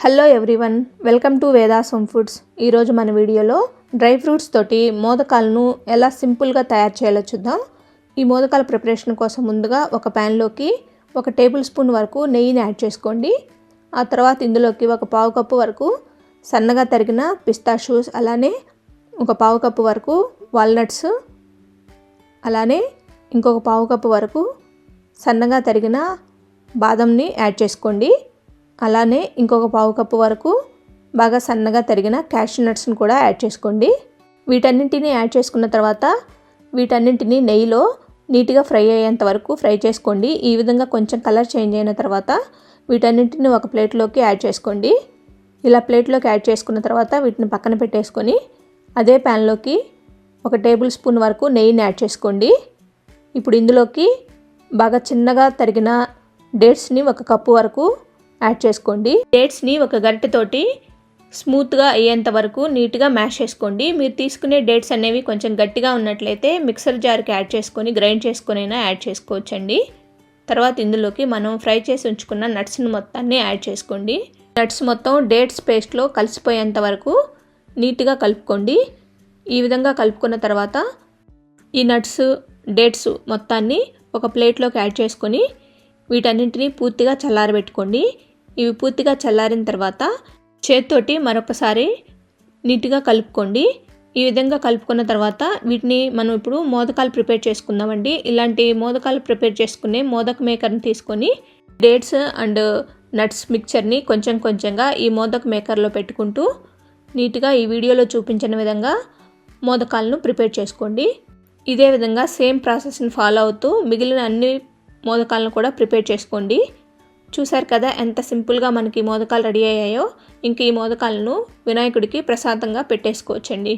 Hello everyone, welcome to Vedas home foods. ఈరోజు మన వీడియోలో డ్రై ఫ్రూట్స్ తోటి మోదకాలను ఎలా సింపుల్గా తయారు చేయాలో చూద్దాం. ఈ మోదకాల ప్రిపరేషన్ కోసం ముందుగా ఒక ప్యాన్లోకి 1 టేబుల్ స్పూన్ వరకు నెయ్యిని యాడ్ చేసుకోండి. ఆ తర్వాత ఇందులోకి 1/4 కప్పు వరకు సన్నగా తరిగిన పిస్తాషూస్, అలానే 1/4 కప్పు వరకు వాల్నట్స్, అలానే ఇంకొక 1/4 కప్పు వరకు సన్నగా తరిగిన బాదంని యాడ్ చేసుకోండి. అలానే ఇంకొక 1/4 కప్పు వరకు బాగా సన్నగా తరిగిన క్యాష్యూ నట్స్ని కూడా యాడ్ చేసుకోండి. వీటన్నింటినీ యాడ్ చేసుకున్న తర్వాత వీటన్నింటినీ నెయ్యిలో నీట్గా ఫ్రై అయ్యేంత వరకు ఫ్రై చేసుకోండి. ఈ విధంగా కొంచెం కలర్ చేంజ్ అయిన తర్వాత వీటన్నింటినీ ఒక ప్లేట్లోకి యాడ్ చేసుకోండి. ఇలా ప్లేట్లోకి యాడ్ చేసుకున్న తర్వాత వీటిని పక్కన పెట్టేసుకొని అదే ప్యాన్లోకి 1 టేబుల్ స్పూన్ వరకు నెయ్యిని యాడ్ చేసుకోండి. ఇప్పుడు ఇందులోకి బాగా చిన్నగా తరిగిన డేట్స్ని 1 కప్పు వరకు యాడ్ చేసుకోండి. డేట్స్ని ఒక గరిటెతోటి స్మూత్గా అయ్యేంత వరకు నీట్గా మ్యాష్ చేసుకోండి. మీరు తీసుకునే డేట్స్ అనేవి కొంచెం గట్టిగా ఉన్నట్లయితే మిక్సర్ జార్కి యాడ్ చేసుకొని గ్రైండ్ చేసుకొనైనా యాడ్ చేసుకోవచ్చండి. తర్వాత ఇందులోకి మనం ఫ్రై చేసి ఉంచుకున్న నట్స్ని మొత్తాన్ని యాడ్ చేసుకోండి. నట్స్ మొత్తం డేట్స్ పేస్ట్లో కలిసిపోయేంత వరకు నీట్గా కలుపుకోండి. ఈ విధంగా కలుపుకున్న తర్వాత ఈ నట్స్, డేట్స్ మొత్తాన్ని ఒక ప్లేట్లోకి యాడ్ చేసుకొని వీటన్నింటినీ పూర్తిగా చల్లారబెట్టుకోండి. ఇవి పూర్తిగా చల్లారిన తర్వాత చేత్తోటి మరొకసారి నీట్గా కలుపుకోండి. ఈ విధంగా కలుపుకున్న తర్వాత వీటిని మనం ఇప్పుడు మోదకాలు ప్రిపేర్ చేసుకుందామండి. ఇలాంటి మోదకాలు ప్రిపేర్ చేసుకునే మోదక మేకర్ని తీసుకొని డేట్స్ అండ్ నట్స్ మిక్చర్ని కొంచెం కొంచెంగా ఈ మోదక మేకర్లో పెట్టుకుంటూ నీట్గా ఈ వీడియోలో చూపించిన విధంగా మోదకాలను ప్రిపేర్ చేసుకోండి. ఇదే విధంగా సేమ్ ప్రాసెస్ని ఫాలో అవుతూ మిగిలిన అన్ని మోదకాలను కూడా ప్రిపేర్ చేసుకోండి. చూసారు కదా ఎంత సింపుల్గా మనకి మోదకాలు రెడీ అయ్యాయో. ఇంక ఈ మోదకాలను వినాయకుడికి ప్రసాదంగా పెట్టేసుకోవచ్చండి.